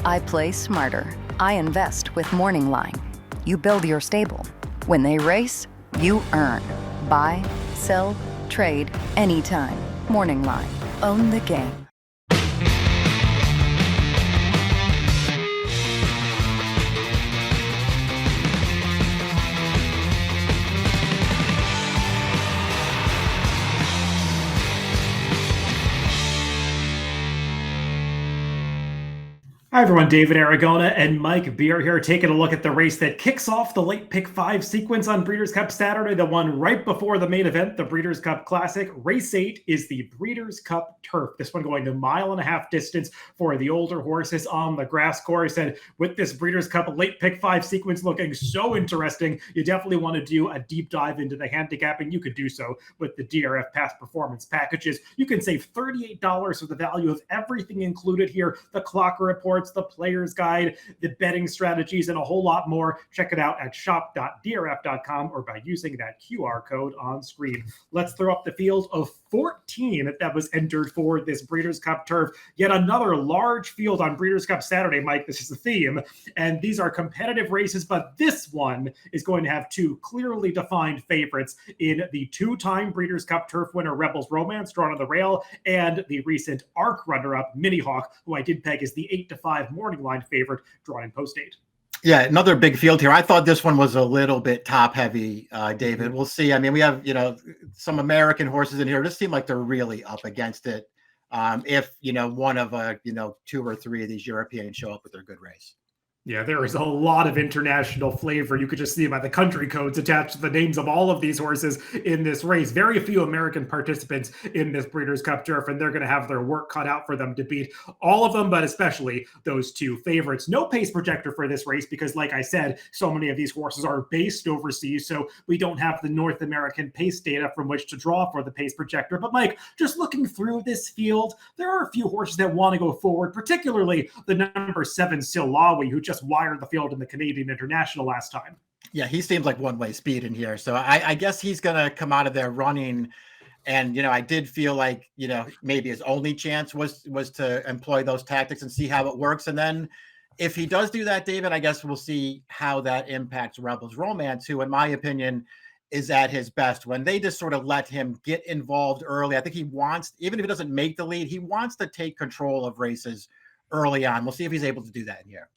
I play smarter. I invest with Morning Line. You build your stable. When they race, you earn. Buy, sell, trade, anytime. Morning Line. Own the game. Hi everyone, David Aragona and Mike Beer here, taking a look at the race that kicks off the late pick 5 sequence on Breeders' Cup Saturday, the one right before the main event, the Breeders' Cup Classic. Race 8 is the Breeders' Cup Turf. This one going the 1.5 mile distance for the older horses on the grass course. And with this Breeders' Cup late pick 5 sequence looking so interesting, you definitely want to do a deep dive into the handicapping. You could do so with the DRF Past Performance packages. You can save $38 for the value of everything included here, the clocker reports, the player's guide, the betting strategies, and a whole lot more. Check it out at shop.drf.com or by using that QR code on screen. Let's throw up the field of 14 that was entered for this Breeders' Cup Turf. Yet another large field on Breeders' Cup Saturday, Mike. This is the theme. And these are competitive races, but this one is going to have two clearly defined favorites in the two-time Breeders' Cup Turf winner, Rebels Romance, drawn on the rail, and the recent ARC runner-up, Mini Hawk, who I did peg as the 8-5 Morning Line favorite, drawn in post 8. Yeah, another big field here. I thought this one was a little bit top heavy, David. We'll see. I mean, we have, some American horses in here. It just seem like they're really up against it. If, one of, 2 or 3 of these Europeans show up with their good race. Yeah, there is a lot of international flavor. You could just see by the country codes attached to the names of all of these horses in this race. Very few American participants in this Breeders' Cup Turf, and they're going to have their work cut out for them to beat all of them, but especially those two favorites. No pace projector for this race because, like I said, so many of these horses are based overseas, so we don't have the North American pace data from which to draw for the pace projector. But, Mike, just looking through this field, there are a few horses that want to go forward, particularly the number 7 Silawi, who just wired the field in the Canadian International last time. Yeah, he seems like one-way speed in here. So I guess he's going to come out of there running. And, I did feel like, maybe his only chance was to employ those tactics and see how it works. And then if he does do that, David, I guess we'll see how that impacts Rebels Romance, who, in my opinion, is at his best when they just sort of let him get involved early. I think he wants, even if he doesn't make the lead, he wants to take control of races early on. We'll see if he's able to do that in here.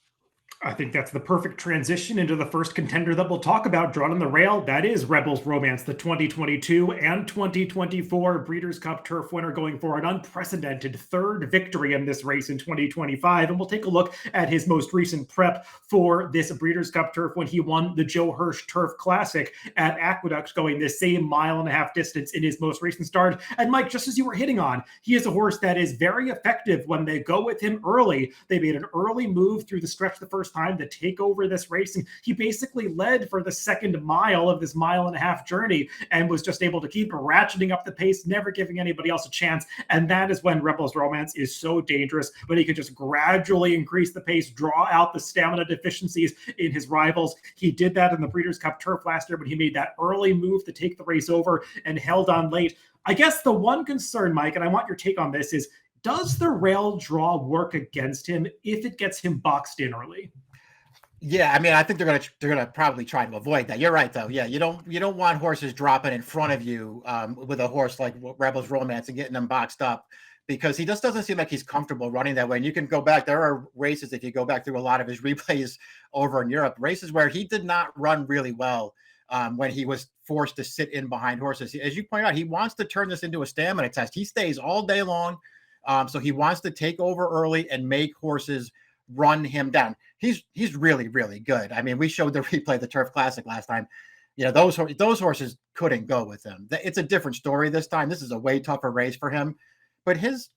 I think that's the perfect transition into the first contender that we'll talk about, drawn on the rail. That is Rebels Romance, the 2022 and 2024 Breeders' Cup Turf winner, going for an unprecedented third victory in this race in 2025. And we'll take a look at his most recent prep for this Breeders' Cup Turf when he won the Joe Hirsch Turf Classic at Aqueduct, going the same 1.5 mile distance in his most recent start. And Mike, just as you were hitting on, he is a horse that is very effective when they go with him early. They made an early move through the stretch the first time to take over this race, and he basically led for the second mile of this 1.5 mile journey and was just able to keep ratcheting up the pace, never giving anybody else a chance. And that is when Rebels Romance is so dangerous, when he can just gradually increase the pace, draw out the stamina deficiencies in his rivals. He did that in the Breeders' Cup Turf last year, but he made that early move to take the race over and held on late. I guess the one concern, Mike, and I want your take on this, is does the rail draw work against him if it gets him boxed in early? Yeah, I mean, I think they're gonna probably try to avoid that. You're right, though. Yeah, you don't want horses dropping in front of you with a horse like Rebels Romance and getting them boxed up, because he just doesn't seem like he's comfortable running that way. And you can go back. There are races, if you go back through a lot of his replays over in Europe, races where he did not run really well when he was forced to sit in behind horses. As you point out, he wants to turn this into a stamina test. He stays all day long, so he wants to take over early and make horses run him down. He's really, really good. I mean, we showed the replay of the Turf Classic last time. Those horses couldn't go with him. It's a different story this time. This is a way tougher race for him, but his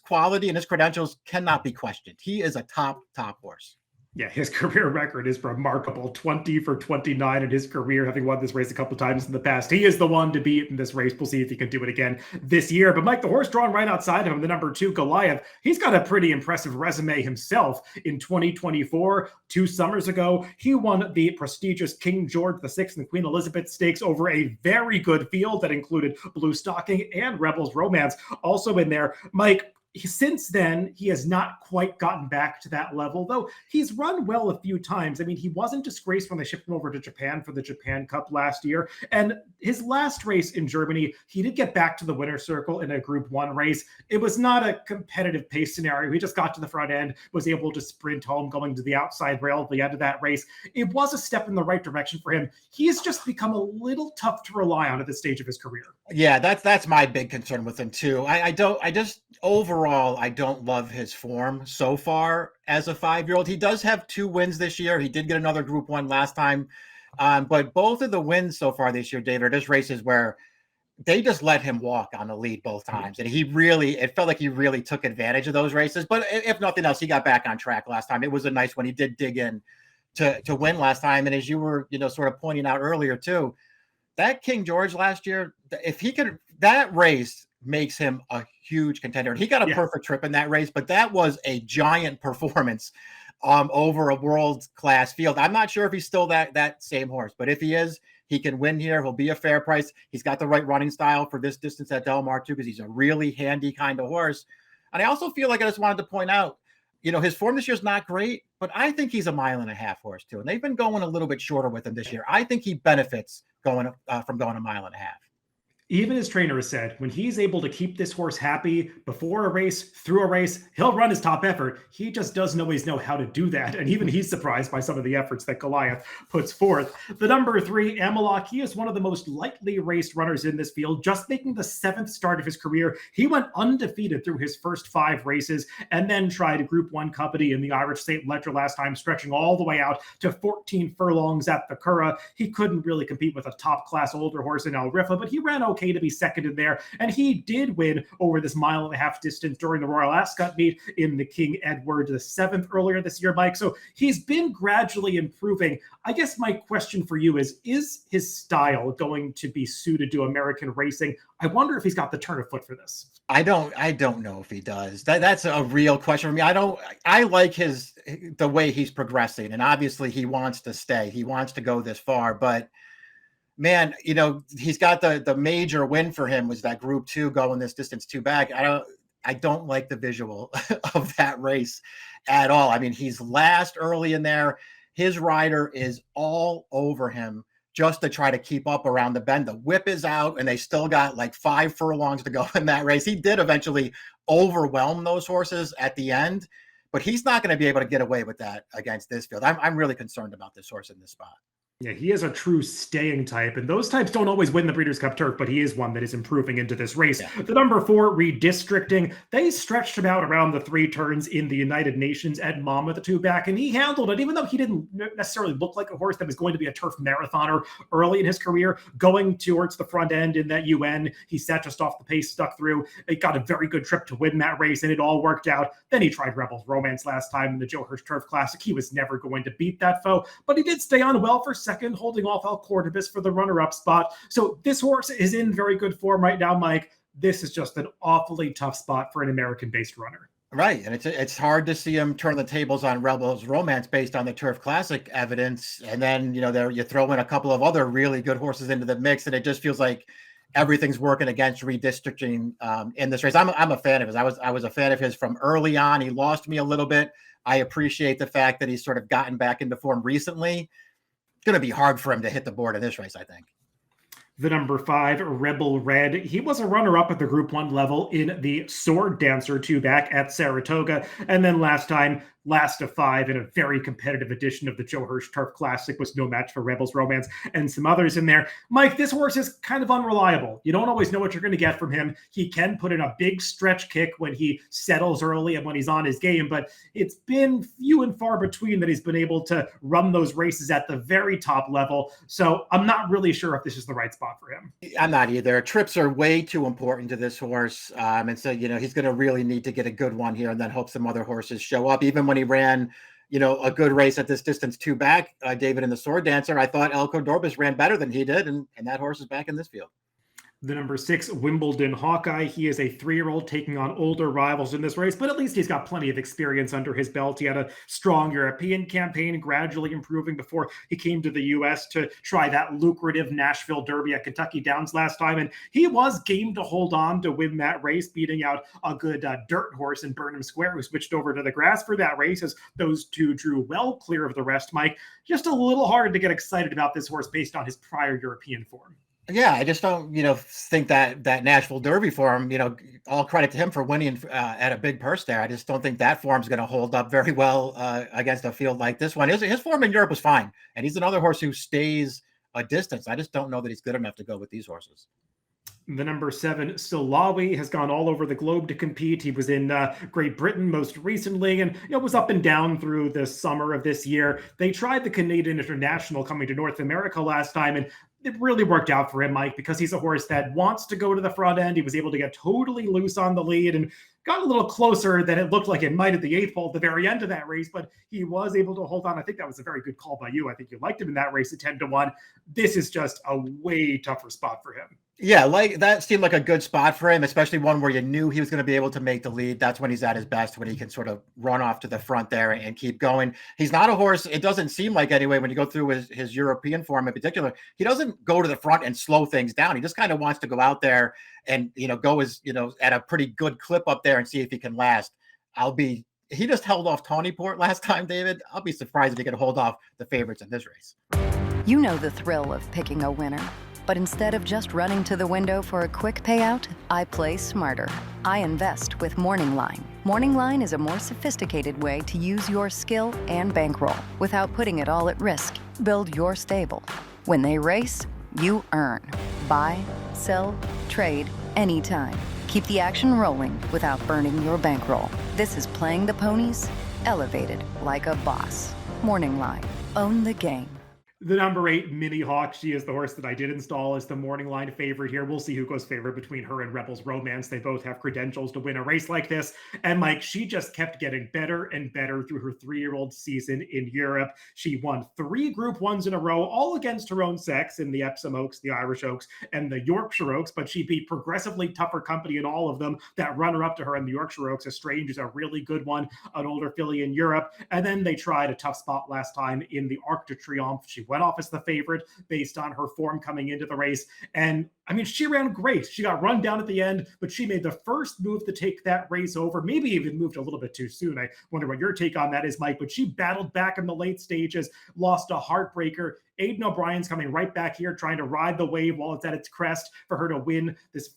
quality and his credentials cannot be questioned. He is a top horse. Yeah, his career record is remarkable. 20 for 29 in his career, having won this race a couple times in the past. He is the one to beat in this race. We'll see if he can do it again this year. But Mike, the horse drawn right outside of him, the number 2 Goliath, he's got a pretty impressive resume himself. In 2024, 2 summers ago, he won the prestigious King George VI and Queen Elizabeth Stakes over a very good field that included Blue Stocking and Rebels Romance also in there. Mike, Since then, he has not quite gotten back to that level, though he's run well a few times. I mean, he wasn't disgraced when they shipped him over to Japan for the Japan Cup last year. And his last race in Germany, he did get back to the winner's circle in a Group 1 race. It was not a competitive pace scenario. He just got to the front end, was able to sprint home, going to the outside rail at the end of that race. It was a step in the right direction for him. He has just become a little tough to rely on at this stage of his career. Yeah, that's my big concern with him too. Overall, I don't love his form so far as a 5-year-old. He does have 2 wins this year. He did get another Group 1 last time. But both of the wins so far this year, David, are just races where they just let him walk on the lead both times. And it felt like he really took advantage of those races. But if nothing else, he got back on track last time. It was a nice one. He did dig in to win last time. And as you were, sort of pointing out earlier too, that King George last year, if he could, that race makes him a huge contender. And he got a perfect trip in that race, but that was a giant performance over a world-class field. I'm not sure if he's still that same horse, but if he is, he can win here. He'll be a fair price. He's got the right running style for this distance at Del Mar too, because he's a really handy kind of horse. And I also feel like I just wanted to point out, his form this year is not great, but I think he's a 1.5 mile horse too. And they've been going a little bit shorter with him this year. I think he benefits from going 1.5 miles. Even his trainer has said, when he's able to keep this horse happy before a race, through a race, he'll run his top effort. He just doesn't always know how to do that. And even he's surprised by some of the efforts that Goliath puts forth. The number 3, Amalok, he is one of the most lightly raced runners in this field, just making the 7th start of his career. He went undefeated through his first 5 races and then tried a Group 1 company in the Irish St. Leger last time, stretching all the way out to 14 furlongs at the Curragh. He couldn't really compete with a top-class older horse in El Rifa, but he ran okay to be second in there. And he did win over this 1.5 mile distance during the Royal Ascot meet in the King Edward VII earlier this year, Mike. So he's been gradually improving. I guess my question for you is his style going to be suited to American racing? I wonder if he's got the turn of foot for this. I don't know if he does. That's a real question for me. I like the way he's progressing, and obviously he wants to stay. He wants to go this far, but man, he's got the major win for him was that Group 2 going this distance 2 back. I don't like the visual of that race at all. I mean, he's last early in there. His rider is all over him just to try to keep up around the bend. The whip is out and they still got like 5 furlongs to go in that race. He did eventually overwhelm those horses at the end, but he's not going to be able to get away with that against this field. I'm really concerned about this horse in this spot. Yeah, he is a true staying type, and those types don't always win the Breeders' Cup Turf, but he is one that is improving into this race. Yeah. The number 4, Redistricting, they stretched him out around the 3 turns in the United Nations at Monmouth, the 2 back, and he handled it, even though he didn't necessarily look like a horse that was going to be a turf marathoner early in his career, going towards the front end in that UN. He sat just off the pace, stuck through. He got a very good trip to win that race, and it all worked out. Then he tried Rebel's Romance last time in the Joe Hirsch Turf Classic. He was never going to beat that foe, but he did stay on well for second, holding off El Cordobis for the runner-up spot. So this horse is in very good form right now, Mike. This is just an awfully tough spot for an American-based runner. Right, and it's hard to see him turn the tables on Rebel's Romance based on the Turf Classic evidence, and then you throw in a couple of other really good horses into the mix, and it just feels like everything's working against Redistricting in this race. I'm a fan of his. I was a fan of his from early on. He lost me a little bit. I appreciate the fact that he's sort of gotten back into form recently. It's going to be hard for him to hit the board in this race, I think. The number 5, Rebel Red. He was a runner-up at the Group 1 level in the Sword Dancer 2 back at Saratoga. And then last time, last of 5 in a very competitive edition of the Joe Hirsch Turf Classic, was no match for Rebel's Romance and some others in there. Mike, this horse is kind of unreliable. You don't always know what you're going to get from him. He can put in a big stretch kick when he settles early and when he's on his game, but it's been few and far between that he's been able to run those races at the very top level. So I'm not really sure if this is the right spot for him. I'm not either. Trips are way too important to this horse. And so, he's going to really need to get a good one here and then hope some other horses show up. Even when he ran, a good race at this distance 2 back, David in the Sword Dancer, I thought El Cordobis ran better than he did. And that horse is back in this field. The number 6 Wimbledon Hawkeye. He is a 3-year-old taking on older rivals in this race, but at least he's got plenty of experience under his belt. He had a strong European campaign, gradually improving before he came to the U.S. to try that lucrative Nashville Derby at Kentucky Downs last time. And he was game to hold on to win that race, beating out a good dirt horse in Burnham Square, who switched over to the grass for that race, as those two drew well clear of the rest. Mike, just a little hard to get excited about this horse based on his prior European form. Yeah, I just don't, think that Nashville Derby form, all credit to him for winning at a big purse there. I just don't think that form's going to hold up very well against a field like this one. His form in Europe was fine, and he's another horse who stays a distance. I just don't know that he's good enough to go with these horses. The number 7, Silawi, has gone all over the globe to compete. He was in Great Britain most recently and was up and down through the summer of this year. They tried the Canadian International coming to North America last time, and it really worked out for him, Mike, because he's a horse that wants to go to the front end. He was able to get totally loose on the lead and got a little closer than it looked like it might at the 8th hole at the very end of that race, but he was able to hold on. I think that was a very good call by you. I think you liked him in that race at 10-1. This is just a way tougher spot for him. Yeah, like that seemed like a good spot for him, especially one where you knew he was going to be able to make the lead. That's when he's at his best, when he can sort of run off to the front there and keep going. He's not a horse, it doesn't seem like anyway, when you go through his European form in particular, he doesn't go to the front and slow things down. He just kind of wants to go out there and, go at a pretty good clip up there and see if he can last. He just held off Tawnyport last time, David. I'll be surprised if he can hold off the favorites in this race. You know the thrill of picking a winner. But instead of just running to the window for a quick payout, I play smarter. I invest with Morningline. Morningline is a more sophisticated way to use your skill and bankroll without putting it all at risk. Build your stable. When they race, you earn. Buy, sell, trade, anytime. Keep the action rolling without burning your bankroll. This is playing the ponies, elevated like a boss. Morningline. Own the game. The number 8, Mini Hawk. She is the horse that I did install as the morning line favorite here. We'll see who goes favorite between her and Rebels Romance. They both have credentials to win a race like this. And Mike, she just kept getting better and better through her 3-year-old season in Europe. She won 3 Group 1s in a row, all against her own sex in the Epsom Oaks, the Irish Oaks, and the Yorkshire Oaks, but she beat progressively tougher company in all of them. That runner-up to her in the Yorkshire Oaks, Estrange, is a really good one, an older filly in Europe. And then they tried a tough spot last time in the Arc de Triomphe. She went off as the favorite based on her form coming into the race. And I mean, she ran great. She got run down at the end, but she made the first move to take that race over, maybe even moved a little bit too soon. I wonder what your take on that is, Mike, but she battled back in the late stages, lost a heartbreaker. Aidan O'Brien's coming right back here, trying to ride the wave while it's at its crest for her to win this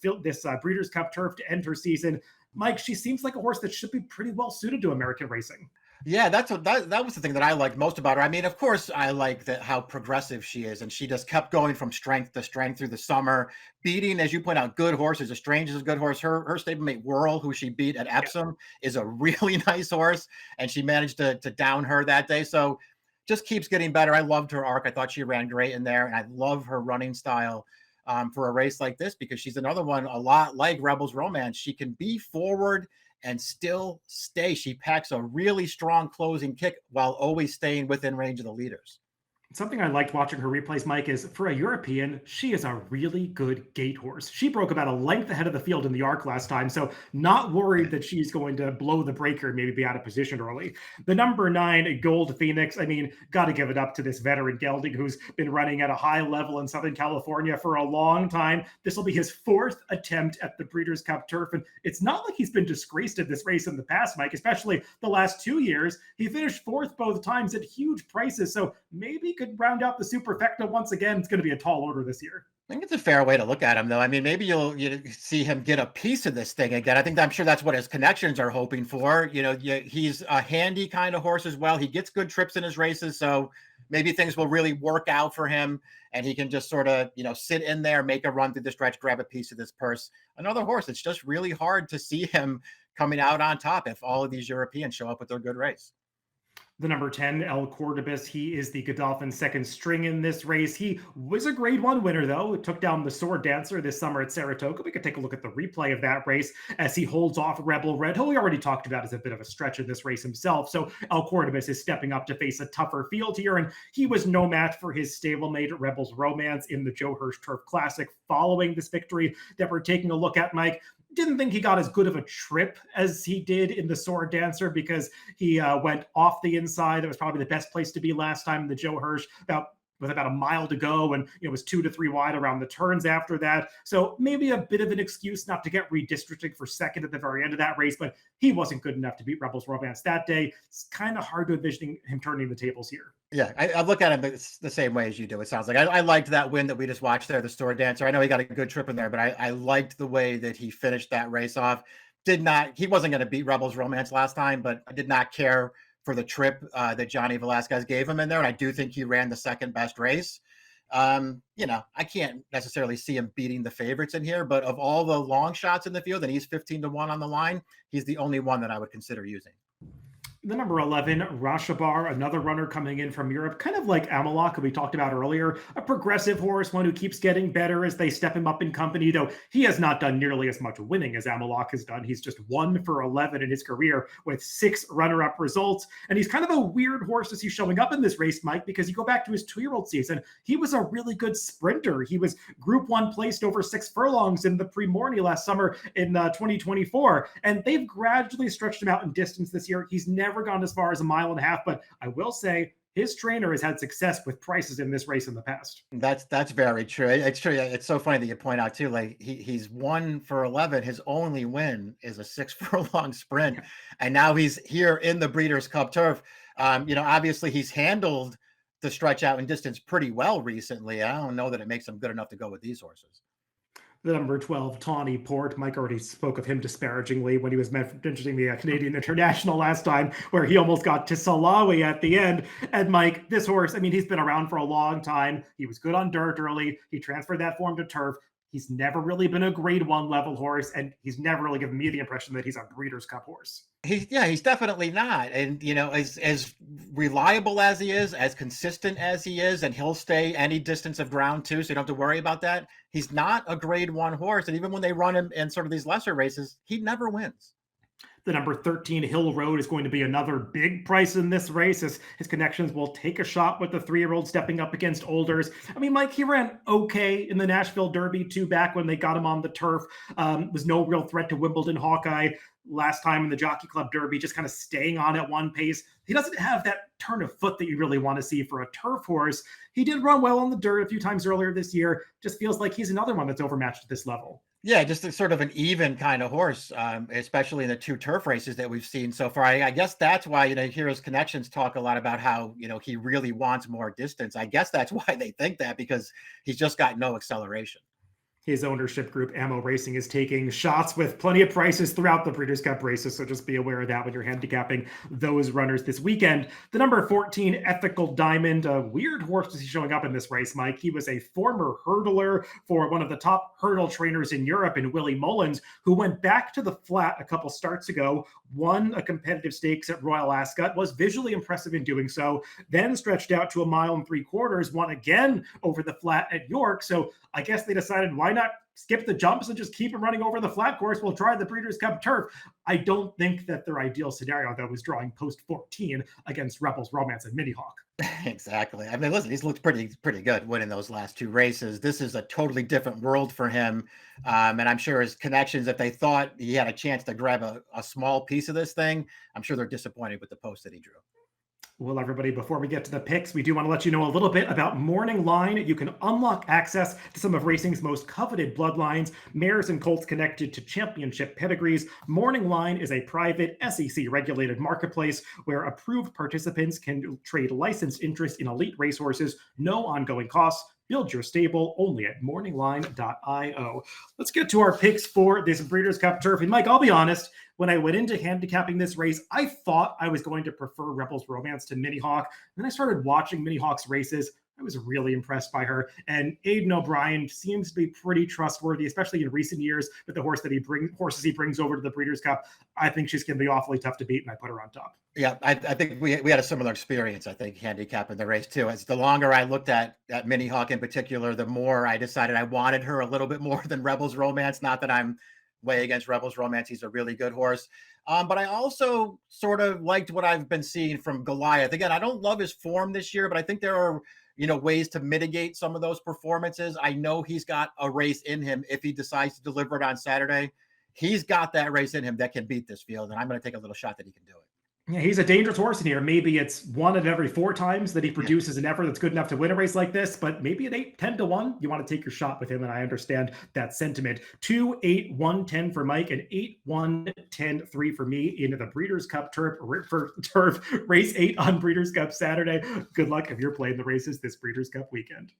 Breeders' Cup Turf to end her season. Mike, she seems like a horse that should be pretty well suited to American racing. Yeah, that was the thing that I liked most about her. I mean, of course, I like how progressive she is, and she just kept going from strength to strength through the summer, beating, as you point out, good horses. Estrange is a good horse. Her stablemate Whirl, who she beat at Epsom, is a really nice horse, and she managed to down her that day. So just keeps getting better. I loved her arc. I thought she ran great in there, and I love her running style for a race like this, because she's another one a lot like Rebels Romance. She can be forward and still stay. She packs a really strong closing kick while always staying within range of the leaders. Something I liked watching her replays, Mike, is for a European, she is a really good gate horse. She broke about a length ahead of the field in the arc last time, so not worried that she's going to blow the breaker and maybe be out of position early. The number 9, Gold Phoenix, I mean, got to give it up to this veteran gelding who's been running at a high level in Southern California for a long time. This will be his 4th attempt at the Breeders' Cup Turf, and it's not like he's been disgraced at this race in the past, Mike, especially the last 2 years. He finished 4th both times at huge prices, so maybe could round out the superfecta once again. It's going to be a tall order this year. I think it's a fair way to look at him, though. I mean, maybe you'll see him get a piece of this thing again. I'm sure that's what his connections are hoping for. He's a handy kind of horse as well. He gets good trips in his races, so maybe things will really work out for him, and he can just sort of, sit in there, make a run through the stretch, grab a piece of this purse. Another horse, it's just really hard to see him coming out on top if all of these Europeans show up with their good race. The number 10, El Cordobas, he is the Godolphin second string in this race. He was a grade one winner, though. Took down the Sword Dancer this summer at Saratoga. We could take a look at the replay of that race as he holds off Rebel Red, who we already talked about as a bit of a stretch in this race himself. So El Cordobas is stepping up to face a tougher field here, and he was no match for his stablemate Rebels Romance in the Joe Hirsch Turf Classic following this victory that we're taking a look at, Mike. Didn't think he got as good of a trip as he did in the Sword Dancer because he went off the inside. It was probably the best place to be last time in the Joe Hirsch, with about a mile to go, and it was 2 to 3 wide around the turns after that. So maybe a bit of an excuse not to get redistricted for second at the very end of that race, but he wasn't good enough to beat Rebels Romance that day. It's kind of hard to envision him turning the tables here. Yeah, I look at him the same way as you do. It sounds like I liked that win that we just watched there, the Sword Dancer. I know he got a good trip in there, but I liked the way that he finished that race off. He wasn't going to beat Rebels Romance last time, but I did not care for the trip that Johnny Velasquez gave him in there. And I do think he ran the second best race. I can't necessarily see him beating the favorites in here, but of all the long shots in the field, and he's 15 to 1 on the line, he's the only one that I would consider using. The number 11, Rashabar, another runner coming in from Europe, kind of like Amalok, who we talked about earlier, a progressive horse, one who keeps getting better as they step him up in company, though he has not done nearly as much winning as Amalok has done. He's just 1 for 11 in his career with 6 runner-up results, and he's kind of a weird horse as he's showing up in this race, Mike, because you go back to his 2-year-old season, he was a really good sprinter. He was Group 1 placed over 6 furlongs in the Prix-Morny last summer in 2024, and they've gradually stretched him out in distance this year. He's never gone as far as 1.5 miles, but I will say his trainer has had success with prices in this race in the past. That's very true. It's true. It's so funny that you point out too, like he's 1 for 11. His only win is a 6 furlong sprint. And now he's here in the Breeders' Cup Turf. Obviously he's handled the stretch out in distance pretty well recently. I don't know that it makes him good enough to go with these horses. The number 12, Tawny Port. Mike already spoke of him disparagingly when he was mentioning the Canadian International last time, where he almost got to Salawi at the end. And Mike, this horse, he's been around for a long time. He was good on dirt early. He transferred that form to turf. He's never really been a grade 1 level horse, and he's never really given me the impression that he's a Breeders' Cup horse. He's definitely not. And, as reliable as he is, as consistent as he is, and he'll stay any distance of ground too, so you don't have to worry about that. He's not a grade 1 horse. And even when they run him in sort of these lesser races, he never wins. The number 13, Hill Road, is going to be another big price in this race as his connections will take a shot with the 3-year-old stepping up against Olders. Mike, he ran okay in the Nashville Derby too back when they got him on the turf. Was no real threat to Wimbledon Hawkeye last time in the Jockey Club Derby, just kind of staying on at one pace. He doesn't have that turn of foot that you really want to see for a turf horse. He did run well on the dirt a few times earlier this year. Just feels like he's another one that's overmatched at this level. Yeah, just a sort of an even kind of horse, especially in the 2 turf races that we've seen so far. I guess that's why, you hear his connections talk a lot about how, he really wants more distance. I guess that's why they think that, because he's just got no acceleration. His ownership group, Ammo Racing, is taking shots with plenty of prices throughout the Breeders' Cup races, so just be aware of that when you're handicapping those runners this weekend. The number 14, Ethical Diamond, a weird horse is showing up in this race, Mike. He was a former hurdler for one of the top hurdle trainers in Europe in Willie Mullins, who went back to the flat a couple starts ago, won a competitive stakes at Royal Ascot, was visually impressive in doing so, then stretched out to 1 3/4 miles, won again over the flat at York. So I guess they decided, why not skip the jumps and just keep him running over the flat course? We'll try the Breeders' Cup Turf. I don't think that their ideal scenario, though, was drawing post 14 against Rebels Romance and Mini Hawk. Exactly. Listen, he's looked pretty good winning those last 2 races. This is a totally different world for him. And I'm sure his connections, if they thought he had a chance to grab a small piece of this thing, I'm sure they're disappointed with the post that he drew. Well, everybody, before we get to the picks, we do want to let you know a little bit about Morning Line. You can unlock access to some of racing's most coveted bloodlines, mares and colts connected to championship pedigrees. Morning Line is a private SEC-regulated marketplace where approved participants can trade licensed interest in elite racehorses, no ongoing costs. Build your stable only at morningline.io. Let's get to our picks for this Breeders' Cup Turf. And Mike, I'll be honest, when I went into handicapping this race, I thought I was going to prefer Rebels Romance to Mini Hawk. Then I started watching Mini Hawk's races. I was really impressed by her. And Aidan O'Brien seems to be pretty trustworthy, especially in recent years with the horses he brings over to the Breeders' Cup. I think she's going to be awfully tough to beat, and I put her on top. Yeah, I think we had a similar experience, I think, handicapping the race too. As the longer I looked at Minnie Hawk in particular, the more I decided I wanted her a little bit more than Rebels Romance. Not that I'm way against Rebels Romance. He's a really good horse. But I also sort of liked what I've been seeing from Goliath. Again, I don't love his form this year, but I think there are, ways to mitigate some of those performances. I know he's got a race in him if he decides to deliver it on Saturday. He's got that race in him that can beat this field, and I'm going to take a little shot that he can do it. Yeah, he's a dangerous horse in here. Maybe it's 1 of every 4 times that he produces an effort that's good enough to win a race like this, but maybe at 8-10 to 1, you want to take your shot with him, and I understand that sentiment. 2-8-1-10 for Mike and 8-1-10-3 for me into the Breeders' Cup turf race 8 on Breeders' Cup Saturday. Good luck if you're playing the races this Breeders' Cup weekend.